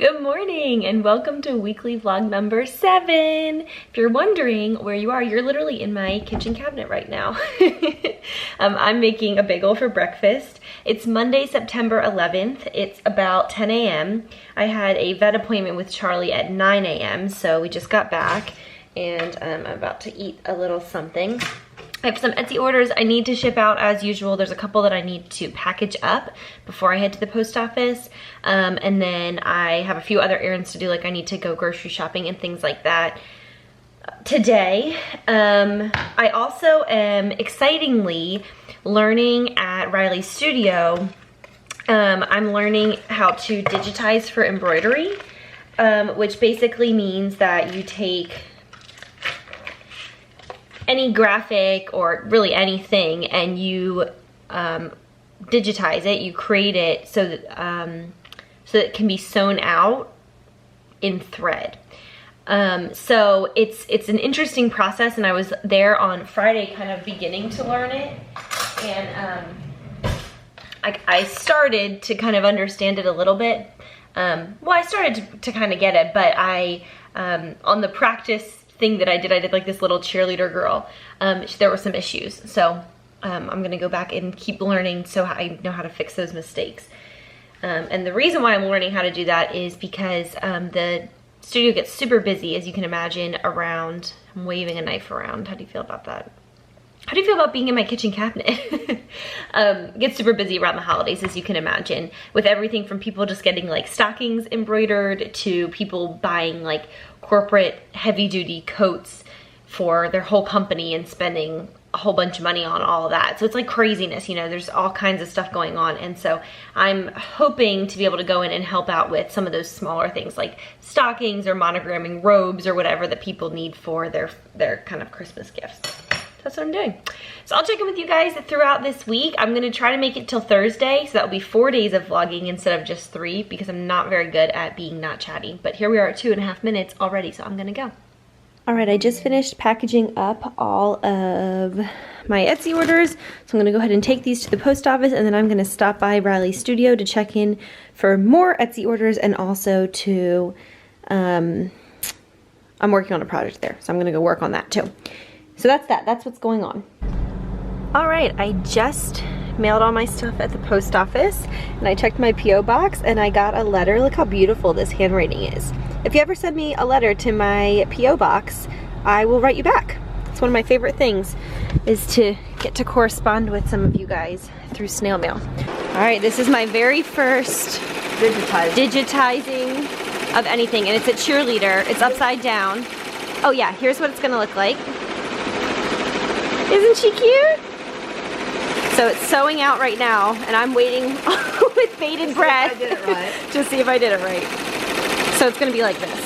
Good morning and welcome to weekly vlog number 7. If you're wondering where you are, you're literally in my kitchen cabinet right now. I'm making a bagel for breakfast. It's Monday, September 11th. It's about 10 a.m. I had a vet appointment with Charlie at 9 a.m. so we just got back and I'm about to eat a little something. I have some Etsy orders I need to ship out as usual. There's a couple that I need to package up before I head to the post office. And then I have a few other errands to do, like I need to go grocery shopping and things like that today. I also am excitingly learning at Riley's studio. I'm learning how to digitize for embroidery, which basically means that you take any graphic or really anything and you digitize it, you create it so that it can be sewn out in thread. So it's an interesting process, and I was there on Friday kind of beginning to learn it, and I started to kind of understand it a little bit. Well, I started to kind of get it, but I on the practice thing that I did like this little cheerleader girl. There were some issues, so I'm gonna go back and keep learning so I know how to fix those mistakes. And the reason why I'm learning how to do that is because the studio gets super busy, as you can imagine, around, I'm waving a knife around. How do you feel about that? How do you feel about being in my kitchen cabinet? It gets super busy around the holidays, as you can imagine, with everything from people just getting like stockings embroidered to people buying like corporate heavy-duty coats for their whole company and spending a whole bunch of money on all of that. So it's like craziness, you know, there's all kinds of stuff going on. And so I'm hoping to be able to go in and help out with some of those smaller things like stockings or monogramming robes or whatever that people need for their kind of Christmas gifts. That's what I'm doing. So I'll check in with you guys throughout this week. I'm gonna try to make it till Thursday, so that'll be 4 days of vlogging instead of just 3, because I'm not very good at being not chatty. But here we are at 2.5 minutes already, so I'm gonna go. All right, I just finished packaging up all of my Etsy orders. So I'm gonna go ahead and take these to the post office, and then I'm gonna stop by Riley's studio to check in for more Etsy orders, and also to, I'm working on a project there, so I'm gonna go work on that too. So that's what's going on. All right, I just mailed all my stuff at the post office, and I checked my P.O. box and I got a letter. Look how beautiful this handwriting is. If you ever send me a letter to my P.O. box, I will write you back. It's one of my favorite things, is to get to correspond with some of you guys through snail mail. All right, this is my very first digitizing of anything, and it's a cheerleader. It's upside down. Oh yeah, here's what it's gonna look like. Isn't she cute? So it's sewing out right now, and I'm waiting with bated breath to see if I did it right. So it's gonna be like this.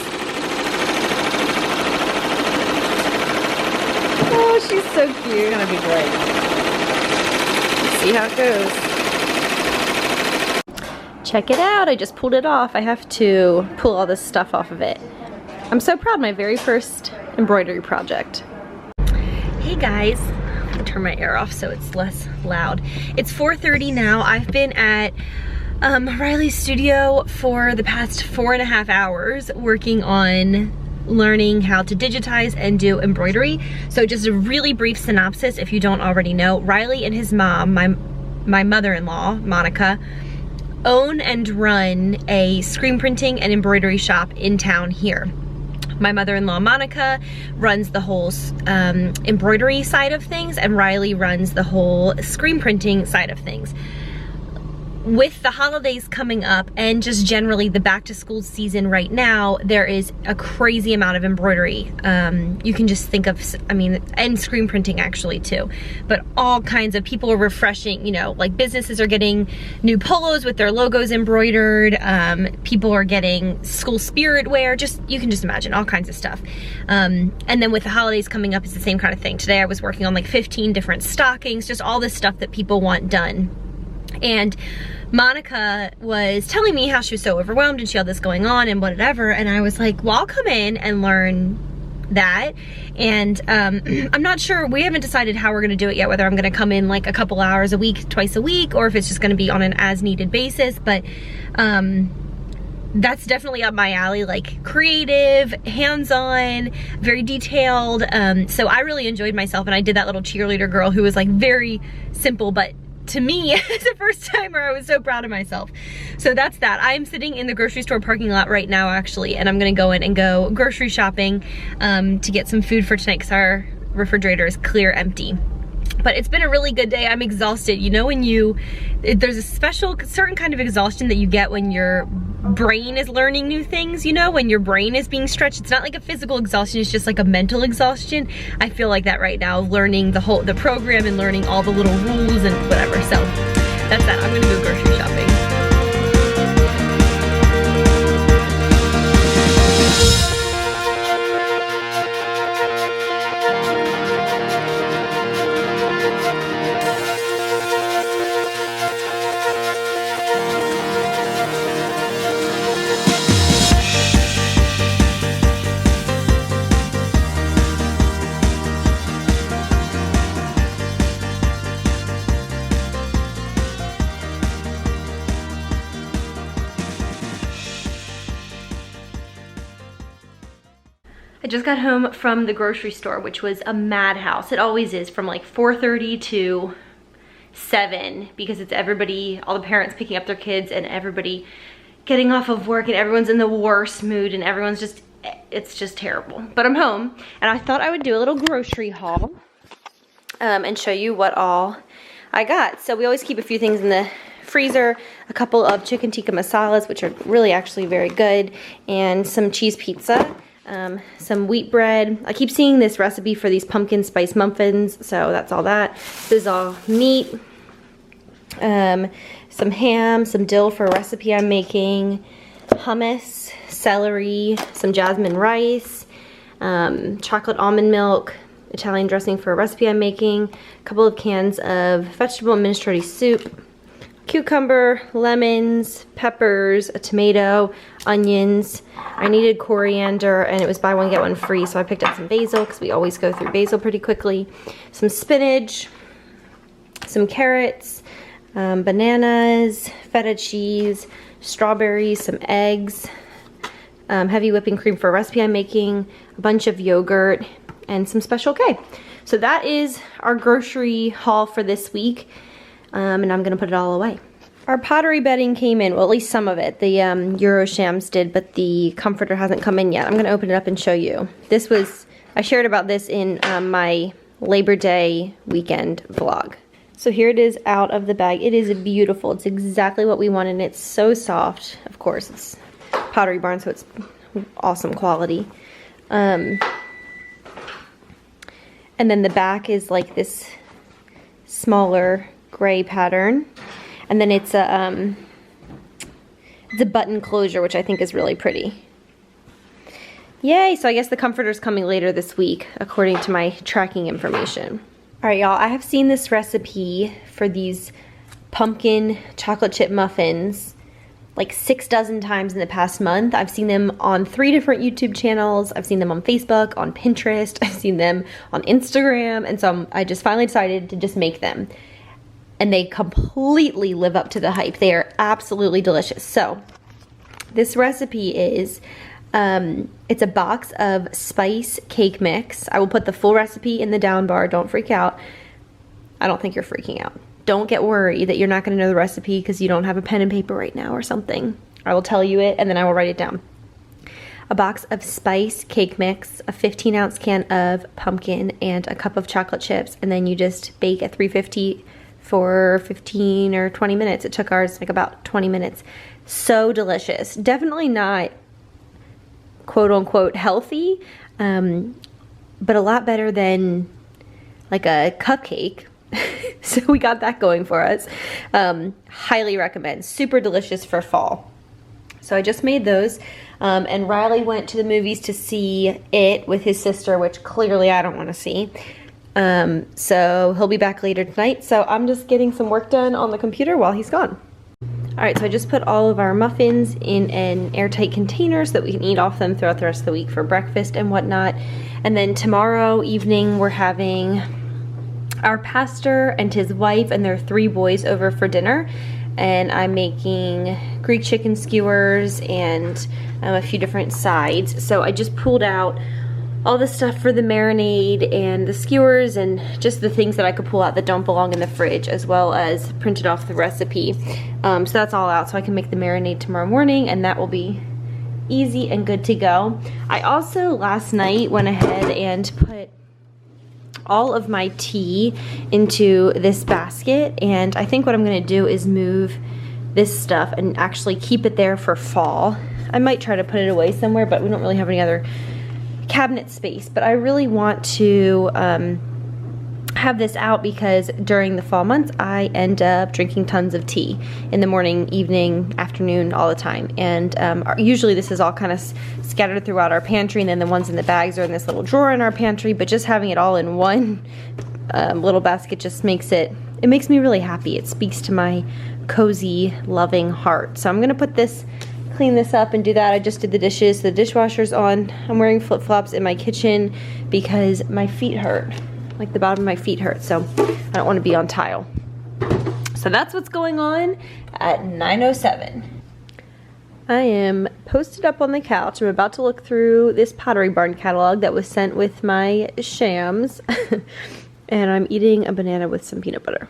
Oh, she's so cute. It's gonna be great. Let's see how it goes. Check it out, I just pulled it off. I have to pull all this stuff off of it. I'm so proud, my very first embroidery project. Hey guys, I'm gonna turn my air off so it's less loud. It's 4:30 now. I've been at Riley's studio for the past 4.5 hours working on learning how to digitize and do embroidery. So just a really brief synopsis if you don't already know. Riley and his mom, my mother-in-law, Monica, own and run a screen printing and embroidery shop in town here. My mother-in-law, Monica, runs the whole embroidery side of things, and Riley runs the whole screen printing side of things. With the holidays coming up and just generally the back to school season right now, there is a crazy amount of embroidery. You can just think of, I mean, and screen printing actually too, but all kinds of people are refreshing, you know, like businesses are getting new polos with their logos embroidered. People are getting school spirit wear, just, you can just imagine all kinds of stuff. And then with the holidays coming up, it's the same kind of thing. Today I was working on like 15 different stockings, just all this stuff that people want done. And Monica was telling me how she was so overwhelmed and she had this going on and whatever, and I was like, well, I'll come in and learn that. And I'm not sure, we haven't decided how we're gonna do it yet, whether I'm gonna come in like a couple hours a week, twice a week, or if it's just gonna be on an as needed basis. But that's definitely up my alley, like creative, hands-on, very detailed. So I really enjoyed myself, and I did that little cheerleader girl who was like very simple, but to me, it's the first time where I was so proud of myself. So that's that. I'm sitting in the grocery store parking lot right now, actually, and I'm gonna go in and go grocery shopping to get some food for tonight because our refrigerator is clear empty. But it's been a really good day. I'm exhausted. You know when there's a certain kind of exhaustion that you get when your brain is learning new things, you know, when your brain is being stretched. It's not like a physical exhaustion, it's just like a mental exhaustion. I feel like that right now, learning the program and learning all the little rules and whatever. So that's that. I'm gonna go grocery shopping. I just got home from the grocery store, which was a madhouse. It always is, from like 4:30 to 7, because it's everybody, all the parents picking up their kids and everybody getting off of work, and everyone's in the worst mood, and everyone's just, it's just terrible. But I'm home, and I thought I would do a little grocery haul and show you what all I got. So we always keep a few things in the freezer, a couple of chicken tikka masalas, which are really actually very good, and some cheese pizza. Some wheat bread. I keep seeing this recipe for these pumpkin spice muffins, so that's all that. This is all meat. Some ham, some dill for a recipe I'm making, hummus, celery, some jasmine rice, chocolate almond milk, Italian dressing for a recipe I'm making, a couple of cans of vegetable minestrone soup, cucumber, lemons, peppers, a tomato, onions. I needed coriander, and it was buy one get one free, so I picked up some basil because we always go through basil pretty quickly. Some spinach, some carrots, bananas, feta cheese, strawberries, some eggs, heavy whipping cream for a recipe I'm making, a bunch of yogurt, and some Special K. So that is our grocery haul for this week. And I'm gonna put it all away. Our pottery bedding came in, well, at least some of it. The Euroshams did, but the comforter hasn't come in yet. I'm gonna open it up and show you. This was, I shared about this in my Labor Day weekend vlog. So here it is out of the bag. It is beautiful. It's exactly what we wanted, and it's so soft. Of course, it's Pottery Barn, so it's awesome quality. And then the back is like this smaller gray pattern, and then it's a button closure, which I think is really pretty. Yay! So I guess the comforter's coming later this week, according to my tracking information. All right, y'all, I have seen this recipe for these pumpkin chocolate chip muffins like 6 dozen times in the past month. I've seen them on 3 different YouTube channels. I've seen them on Facebook, on Pinterest. I've seen them on Instagram, and so I just finally decided to just make them. And they completely live up to the hype. They are absolutely delicious. So this recipe is, it's a box of spice cake mix. I will put the full recipe in the down bar. Don't freak out. I don't think you're freaking out. Don't get worried that you're not gonna know the recipe because you don't have a pen and paper right now or something. I will tell you it and then I will write it down. A box of spice cake mix, a 15-ounce can of pumpkin, and a cup of chocolate chips, and then you just bake at 350 for 15 or 20 minutes. It took ours like about 20 minutes. So delicious. Definitely not quote unquote healthy, but a lot better than like a cupcake. So we got that going for us. Highly recommend. Super delicious for fall. So I just made those, and Riley went to the movies to see it with his sister, which clearly I don't want to see. So he'll be back later tonight. So I'm just getting some work done on the computer while he's gone. All right, so I just put all of our muffins in an airtight container so that we can eat off them throughout the rest of the week for breakfast and whatnot. And then tomorrow evening we're having our pastor and his wife and their 3 boys over for dinner. and I'm making Greek chicken skewers and a few different sides. So I just pulled out all the stuff for the marinade and the skewers and just the things that I could pull out that don't belong in the fridge, as well as printed off the recipe. So that's all out so I can make the marinade tomorrow morning, and that will be easy and good to go. I also last night went ahead and put all of my tea into this basket, and I think what I'm gonna do is move this stuff and actually keep it there for fall. I might try to put it away somewhere, but we don't really have any other cabinet space. But I really want to have this out because during the fall months I end up drinking tons of tea in the morning, evening, afternoon, all the time. And usually this is all kind of scattered throughout our pantry, and then the ones in the bags are in this little drawer in our pantry. But just having it all in one little basket just makes me really happy. It speaks to my cozy, loving heart. So I'm gonna clean this up and do that. I just did the dishes. The dishwasher's on. I'm wearing flip-flops in my kitchen because my feet hurt. Like the bottom of my feet hurt, so I don't want to be on tile. So that's what's going on at 9:07. I am posted up on the couch. I'm about to look through this Pottery Barn catalog that was sent with my shams. And I'm eating a banana with some peanut butter.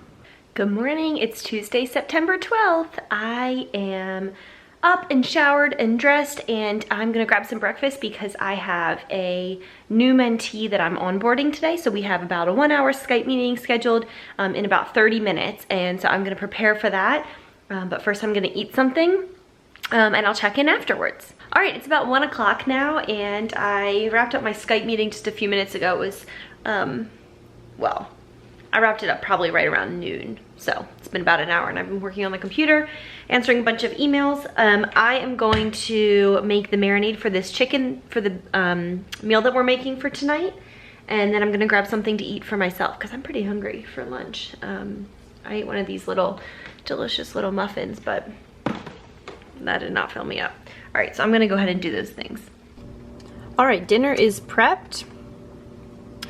Good morning. It's Tuesday, September 12th. I am up and showered and dressed, and I'm gonna grab some breakfast because I have a new mentee that I'm onboarding today. So we have about a 1-hour Skype meeting scheduled in about 30 minutes, and so I'm gonna prepare for that. But first I'm gonna eat something and I'll check in afterwards. All right, it's about 1 o'clock now, and I wrapped up my Skype meeting just a few minutes ago. It was, well, I wrapped it up probably right around noon. So it's been about an hour, and I've been working on the computer, answering a bunch of emails. I am going to make the marinade for this chicken, for the meal that we're making for tonight. And then I'm gonna grab something to eat for myself because I'm pretty hungry for lunch. I ate one of these little, delicious little muffins, but that did not fill me up. All right, so I'm gonna go ahead and do those things. All right, dinner is prepped.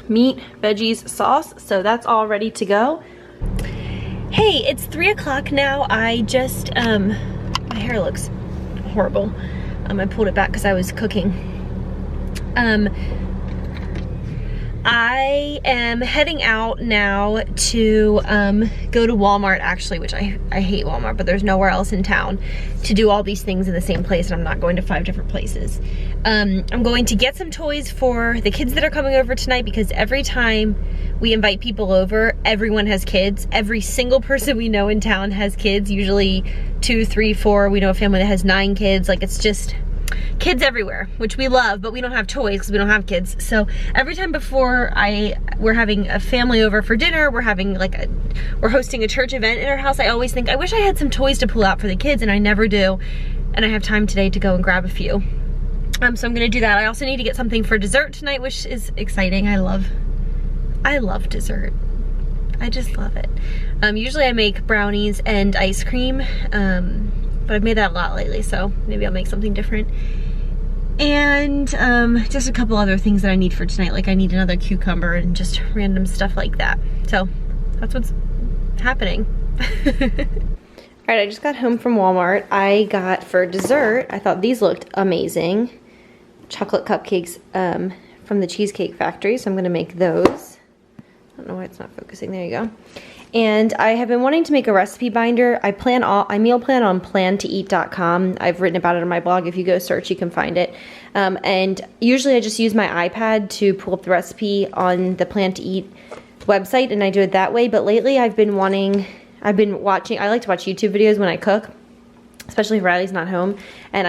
Meat, veggies, sauce, so that's all ready to go. Hey, it's 3 o'clock now. I just, my hair looks horrible. I pulled it back because I was cooking. I am heading out now to go to Walmart, actually, which I hate Walmart, but there's nowhere else in town to do all these things in the same place, and I'm not going to 5 different places. I'm going to get some toys for the kids that are coming over tonight, because every time we invite people over, everyone has kids. Every single person we know in town has kids, usually 2, 3, 4. We know a family that has 9 kids. Like, it's just kids everywhere, which we love, but we don't have toys because we don't have kids. So every time before we're having a family over for dinner, we're hosting a church event in our house, I always think, I wish I had some toys to pull out for the kids, and I never do. And I have time today to go and grab a few. So I'm gonna do that. I also need to get something for dessert tonight, which is exciting. I love dessert. I just love it. Usually I make brownies and ice cream, but I've made that a lot lately, so maybe I'll make something different. And just a couple other things that I need for tonight, like I need another cucumber and just random stuff like that. So that's what's happening. All right, I just got home from Walmart. I got for dessert, I thought these looked amazing. Chocolate cupcakes from the Cheesecake Factory, so I'm gonna make those. I don't know why it's not focusing, there you go. And I have been wanting to make a recipe binder. I meal plan on plantoeat.com. I've written about it on my blog. If you go search, you can find it. And usually I just use my iPad to pull up the recipe on the Plan to Eat website, and I do it that way. But lately I like to watch YouTube videos when I cook, especially if Riley's not home. And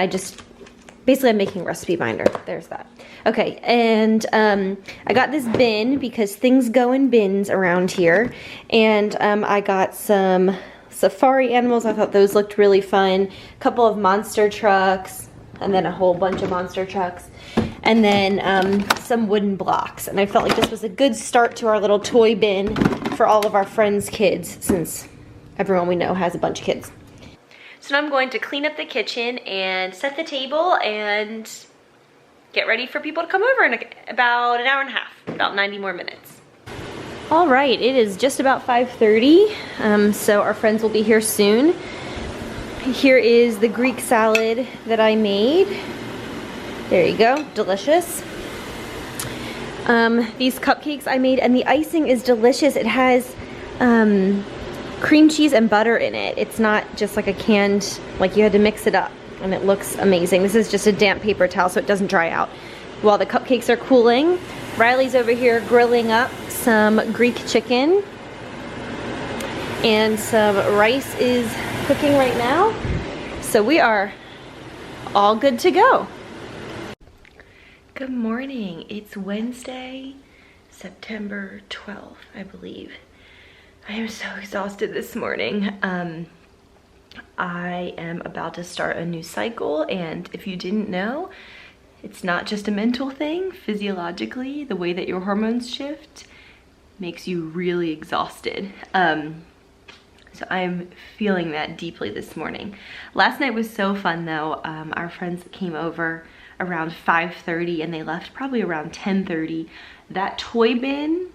basically I'm making a recipe binder. There's that. Okay, and I got this bin because things go in bins around here. And I got some safari animals. I thought those looked really fun. A couple of monster trucks, and then a whole bunch of monster trucks. And then some wooden blocks. And I felt like this was a good start to our little toy bin for all of our friends' kids, since everyone we know has a bunch of kids. So now I'm going to clean up the kitchen and set the table and get ready for people to come over in about an hour and a half, about 90 more minutes. All right, it is just about 5:30, so our friends will be here soon. here is the Greek salad that I made. There you go, delicious. These cupcakes I made, and the icing is delicious. It has cream cheese and butter in it. It's not just like a canned, like you had to mix it up, and it looks amazing. This is just a damp paper towel so it doesn't dry out. While the cupcakes are cooling, Riley's over here grilling up some Greek chicken, and some rice is cooking right now. So we are all good to go. Good morning. It's Wednesday, September 12th, I believe. I am so exhausted this morning. I am about to start a new cycle, and if you didn't know, it's not just a mental thing. Physiologically, the way that your hormones shift makes you really exhausted. So I'm feeling that deeply this morning. Last night was so fun though. Our friends came over around 5:30 and they left probably around 10:30. That toy bin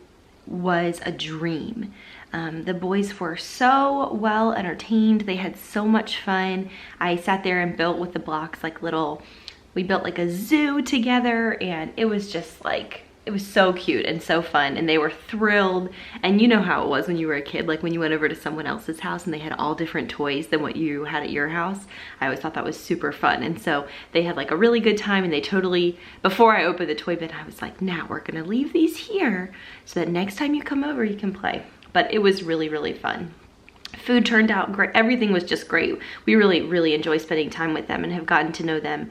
was a dream. The boys were so well entertained. They had so much fun. I sat there and built with the blocks like we built like a zoo together, and it was just like, it was so cute and so fun, and they were thrilled. And you know how it was when you were a kid, like when you went over to someone else's house and they had all different toys than what you had at your house. I always thought that was super fun. And so they had like a really good time, and they totally, before I opened the toy bin, I was like, now we're gonna leave these here so that next time you come over, you can play. But it was really, really fun. Food turned out great. Everything was just great. We really, really enjoy spending time with them and have gotten to know them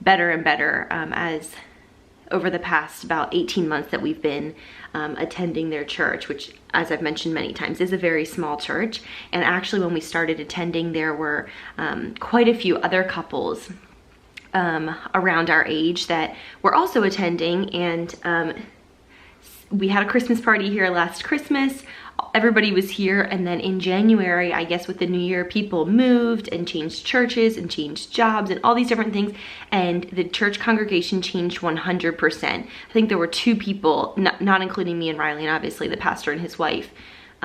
better and better as over the past about 18 months that we've been attending their church, which, as I've mentioned many times, is a very small church. And actually when we started attending, there were quite a few other couples around our age that were also attending, and we had a Christmas party here last Christmas. Everybody was here, and then in January, I guess with the new year, people moved and changed churches and changed jobs and all these different things, and the church congregation changed 100%. I think there were 2 people, not including me and Riley, and obviously the pastor and his wife,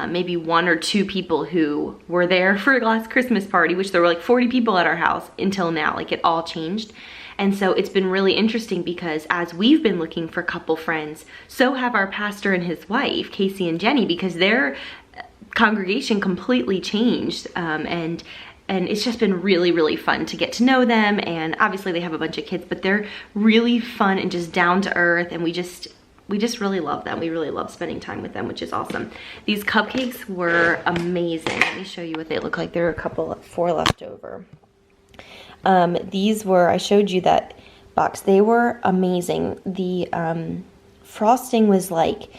maybe 1 or 2 people who were there for last Christmas party, which there were like 40 people at our house until now. Like, it all changed. And so it's been really interesting because as we've been looking for couple friends, so have our pastor and his wife, Casey and Jenny, because their congregation completely changed. And it's just been really, really fun to get to know them. And obviously they have a bunch of kids, but they're really fun and just down to earth. And we just really love them. We really love spending time with them, which is awesome. These cupcakes were amazing. Let me show you what they look like. There are 4 left over. These were, I showed you that box. They were amazing. The frosting was like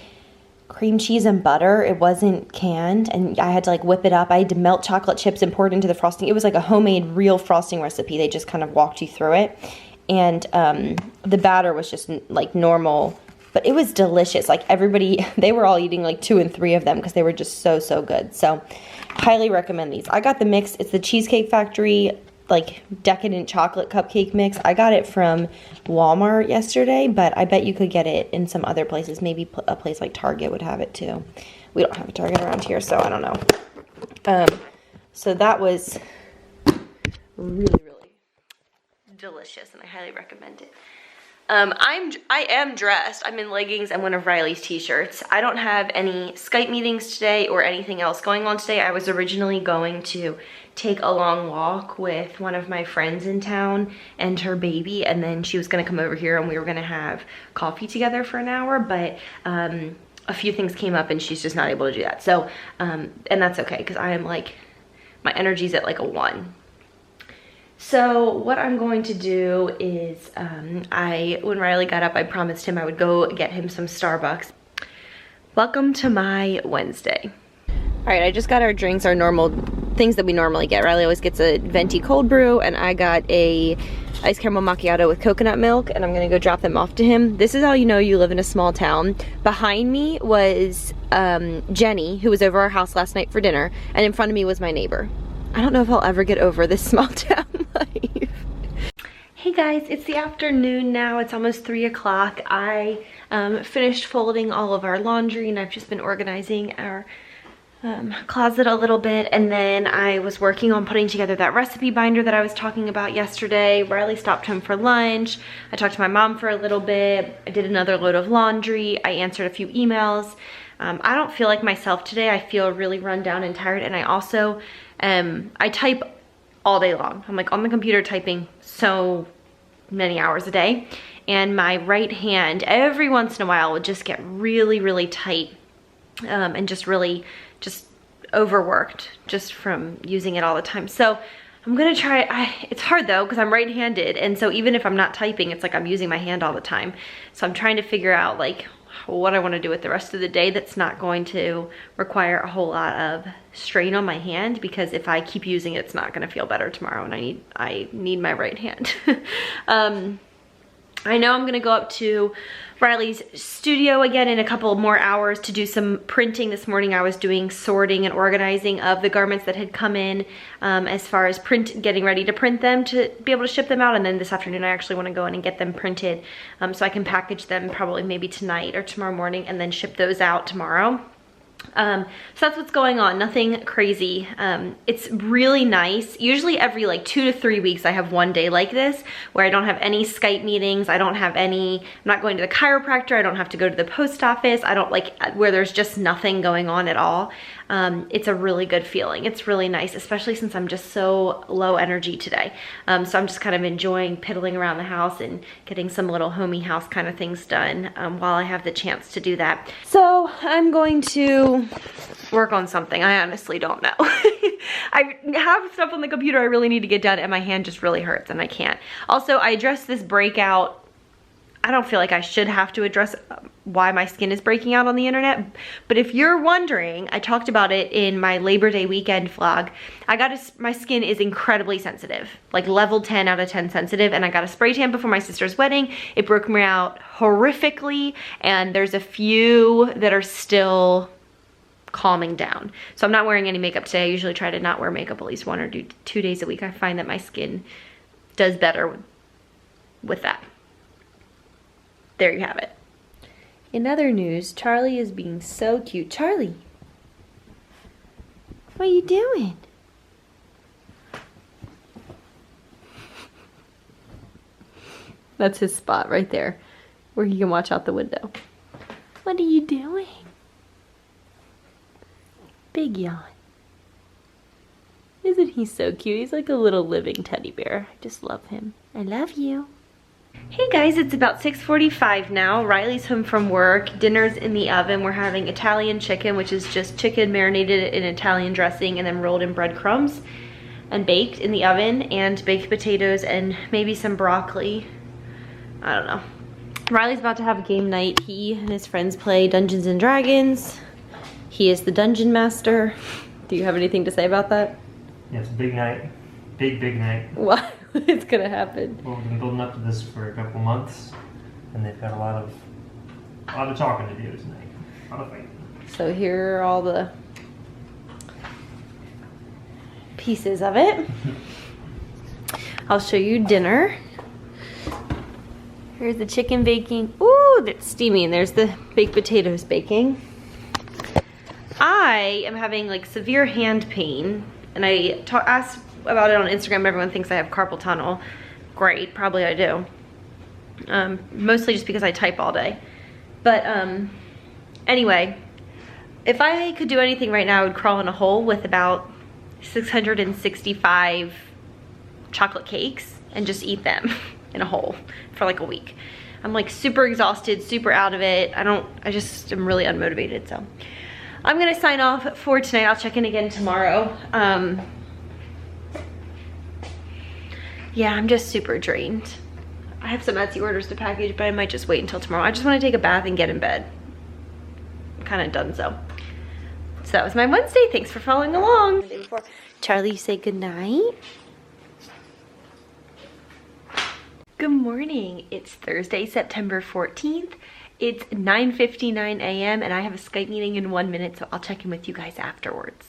cream cheese and butter. It wasn't canned, and I had to like whip it up. I had to melt chocolate chips and pour it into the frosting. It was like a homemade real frosting recipe. They just kind of walked you through it. And the batter was just like normal, but it was delicious. Like everybody, they were all eating like 2 and 3 of them because they were just so, so good. So highly recommend these. I got the mix. It's the Cheesecake Factory like decadent chocolate cupcake mix. I got it from Walmart yesterday, but I bet you could get it in some other places. Maybe a place like Target would have it too. We don't have a Target around here, so I don't know. So that was really, really delicious, and I highly recommend it. I am dressed. I'm in leggings and one of Riley's t-shirts. I don't have any Skype meetings today or anything else going on today. I was originally going to take a long walk with one of my friends in town and her baby, and then she was gonna come over here and we were gonna have coffee together for an hour, but a few things came up and she's just not able to do that. So, and that's okay, because I am like, my energy's at like a 1. So what I'm going to do is, when Riley got up, I promised him I would go get him some Starbucks. Welcome to my Wednesday. All right, I just got our drinks, our normal things that we normally get. Riley always gets a venti cold brew, and I got a iced caramel macchiato with coconut milk, and I'm gonna go drop them off to him. This is how you know you live in a small town. Behind me was Jenny, who was over our house last night for dinner, and in front of me was my neighbor. I don't know if I'll ever get over this small town life. Hey guys, it's the afternoon now. It's almost 3 o'clock. I finished folding all of our laundry, and I've just been organizing our closet a little bit, and then I was working on putting together that recipe binder that I was talking about yesterday. Riley stopped home for lunch. I talked to my mom for a little bit. I did another load of laundry. I answered a few emails. I don't feel like myself today. I feel really run down and tired, and I also, I type all day long. I'm like on the computer typing so many hours a day, and my right hand every once in a while would just get really, really tight, and just overworked just from using it all the time. So I'm gonna try, it's hard though, because I'm right-handed, and so even if I'm not typing, it's like I'm using my hand all the time. So I'm trying to figure out like what I want to do with the rest of the day that's not going to require a whole lot of strain on my hand, because if I keep using it, it's not gonna feel better tomorrow, and I need my right hand. I know I'm gonna go up to Riley's studio again in a couple more hours to do some printing. This morning I was doing sorting and organizing of the garments that had come in, as far as getting ready to print them to be able to ship them out. And then this afternoon I actually want to go in and get them printed, so I can package them probably maybe tonight or tomorrow morning and then ship those out tomorrow. So that's what's going on, nothing crazy. It's really nice. Usually every like 2 to 3 weeks I have one day like this where I don't have any Skype meetings. I'm not going to the chiropractor. I don't have to go to the post office. I don't like where there's just nothing going on at all. It's a really good feeling. It's really nice, especially since I'm just so low energy today. So I'm just kind of enjoying piddling around the house and getting some little homey house kind of things done, while I have the chance to do that. So I'm going to work on something. I honestly don't know. I have stuff on the computer I really need to get done, and my hand just really hurts and I can't. Also, I addressed this breakout. I don't feel like I should have to address why my skin is breaking out on the internet, but if you're wondering, I talked about it in my Labor Day weekend vlog. My skin is incredibly sensitive, like level 10 out of 10 sensitive, and I got a spray tan before my sister's wedding. It broke me out horrifically, and there's a few that are still calming down. So I'm not wearing any makeup today. I usually try to not wear makeup at least 1 or 2 days a week. I find that my skin does better with that. There you have it. In other news, Charlie is being so cute. Charlie, what are you doing? That's his spot right there, where he can watch out the window. What are you doing? Big yawn. Isn't he so cute? He's like a little living teddy bear. I just love him. I love you. Hey guys, it's about 6:45 now. Riley's home from work. Dinner's in the oven. We're having Italian chicken, which is just chicken marinated in Italian dressing and then rolled in breadcrumbs and baked in the oven, and baked potatoes and maybe some broccoli. I don't know. Riley's about to have a game night. He and his friends play Dungeons and Dragons. He is the dungeon master. Do you have anything to say about that? Yeah, it's a big night. Big night. What is gonna happen? Well, we've been building up to this for a couple months, and they've got a lot of talking to do tonight. A lot of fighting. So here are all the pieces of it. I'll show you dinner. Here's the chicken baking. Ooh, that's steamy, and there's the baked potatoes baking. I am having like severe hand pain, and I asked about it on Instagram. Everyone thinks I have carpal tunnel. Great, probably I do. Mostly just because I type all day. But anyway, if I could do anything right now, I would crawl in a hole with about 665 chocolate cakes and just eat them in a hole for like a week. I'm like super exhausted, super out of it. I just am really unmotivated, so. I'm gonna sign off for tonight. I'll check in again tomorrow. Yeah, I'm just super drained. I have some Etsy orders to package, but I might just wait until tomorrow. I just wanna take a bath and get in bed. I'm kinda done so. So that was my Wednesday. Thanks for following along. Charlie, say goodnight. Good morning. It's Thursday, September 14th. It's 9:59 a.m. and I have a Skype meeting in 1 minute, so I'll check in with you guys afterwards.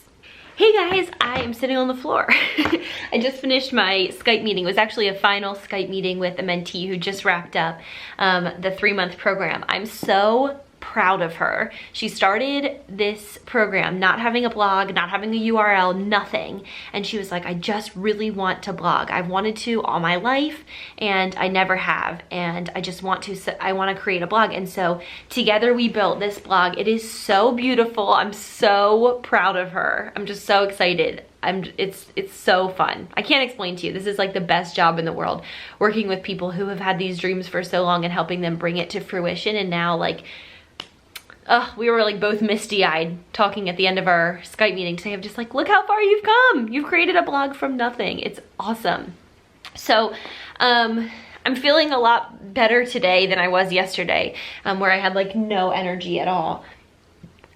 Hey guys, I am sitting on the floor. I just finished my Skype meeting. It was actually a final Skype meeting with a mentee who just wrapped up the 3-month program. I'm so proud of her. She started this program not having a blog, not having a URL, nothing. And she was like, I just really want to blog. I've wanted to all my life and I never have. And I just want to, I want to create a blog. And so together we built this blog. It is so beautiful. I'm so proud of her. I'm just so excited. It's so fun. I can't explain to you. This is like the best job in the world, working with people who have had these dreams for so long and helping them bring it to fruition. And now like, we were like both misty-eyed talking at the end of our Skype meeting today of just like, look how far you've come. You've created a blog from nothing. It's awesome. So, I'm feeling a lot better today than I was yesterday, where I had like no energy at all.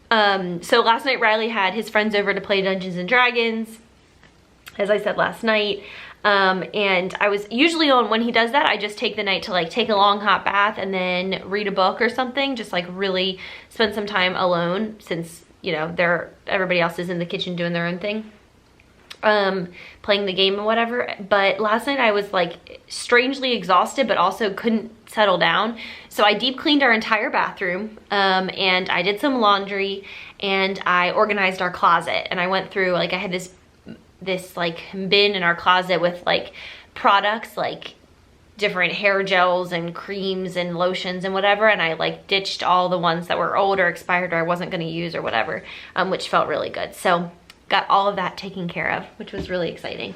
So last night Riley had his friends over to play Dungeons and Dragons, as I said last night. And I was usually on, when he does that, I just take the night to like take a long hot bath and then read a book or something, just like really spend some time alone since, you know, everybody else is in the kitchen doing their own thing, playing the game or whatever. But last night I was like strangely exhausted, but also couldn't settle down. So I deep cleaned our entire bathroom, and I did some laundry and I organized our closet. And I went through, like I had this like bin in our closet with like products, like different hair gels and creams and lotions and whatever, and I like ditched all the ones that were old or expired or I wasn't going to use or whatever, which felt really good. So got all of that taken care of, which was really exciting.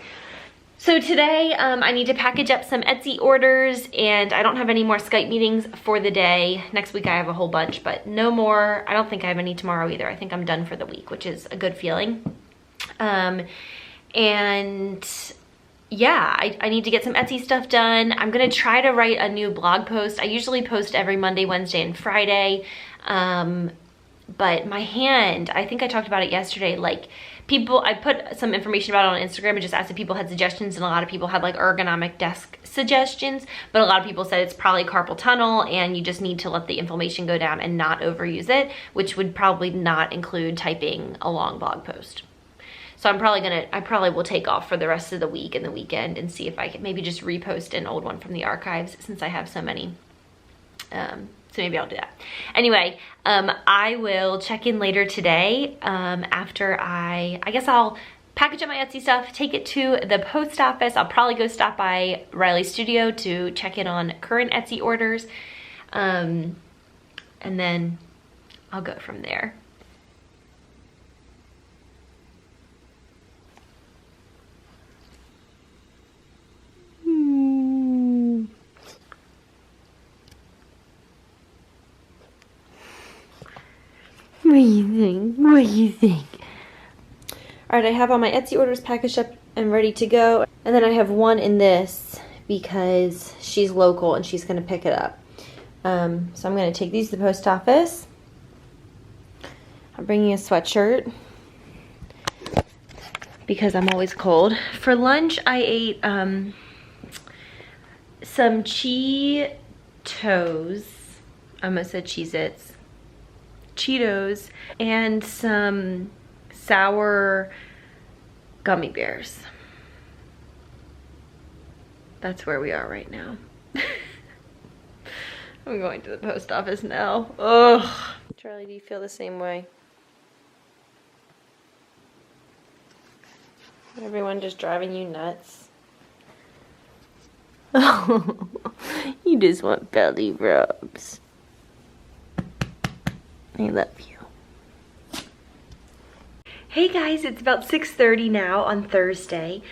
So today I need to package up some Etsy orders, and I don't have any more Skype meetings for the day. Next week I have a whole bunch, but no more. I don't think I have any tomorrow either. I think I'm done for the week, which is a good feeling. And yeah, I need to get some Etsy stuff done. I'm gonna try to write a new blog post. I usually post every Monday, Wednesday, and Friday. But my hand, I think I talked about it yesterday, like I put some information about it on Instagram and just asked if people had suggestions, and a lot of people had like ergonomic desk suggestions, but a lot of people said it's probably carpal tunnel and you just need to let the inflammation go down and not overuse it, which would probably not include typing a long blog post. So I probably will take off for the rest of the week and the weekend and see if I can maybe just repost an old one from the archives since I have so many. So maybe I'll do that. Anyway, I will check in later today after I guess I'll package up my Etsy stuff, take it to the post office. I'll probably go stop by Riley's studio to check in on current Etsy orders. And then I'll go from there. What do you think? What do you think? All right, I have all my Etsy orders packaged up and ready to go. And then I have one in this because she's local and she's gonna pick it up. So I'm gonna take these to the post office. I'm bringing a sweatshirt because I'm always cold. For lunch, I ate some Cheetos. I almost said Cheez-Its. Cheetos and some sour gummy bears. That's where we are right now. I'm going to the post office now. Ugh. Charlie, do you feel the same way? Everyone just driving you nuts? Oh, you just want belly rubs. I love you. Hey guys, it's about 6:30 now on Thursday.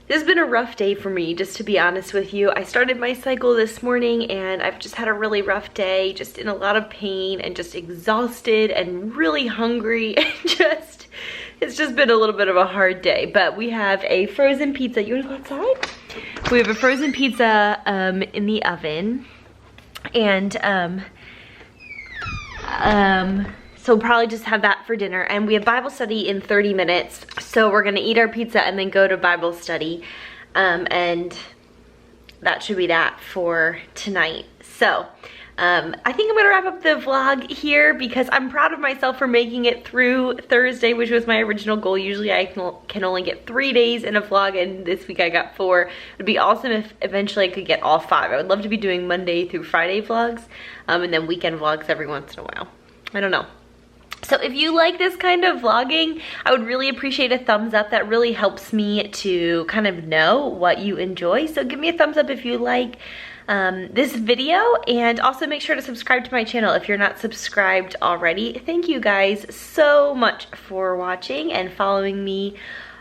This has been a rough day for me, just to be honest with you. I started my cycle this morning and I've just had a really rough day, just in a lot of pain and just exhausted and really hungry and it's just been a little bit of a hard day. But we have a frozen pizza. You wanna go outside? We have a frozen pizza in the oven, and so we'll probably just have that for dinner. And we have Bible study in 30 minutes. So we're gonna eat our pizza and then go to Bible study. And that should be that for tonight. So I think I'm gonna wrap up the vlog here because I'm proud of myself for making it through Thursday, which was my original goal. Usually I can only get 3 days in a vlog, and this week I got 4. It'd be awesome if eventually I could get all 5. I would love to be doing Monday through Friday vlogs, and then weekend vlogs every once in a while. I don't know. So if you like this kind of vlogging, I would really appreciate a thumbs up. That really helps me to kind of know what you enjoy. So give me a thumbs up if you like this video, and also make sure to subscribe to my channel if you're not subscribed already. Thank you guys so much for watching and following me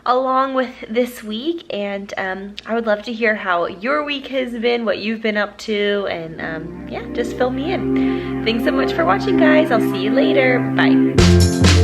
along with this week, and I would love to hear how your week has been, what you've been up to, and yeah, just fill me in. Thanks so much for watching, guys. I'll see you later. Bye.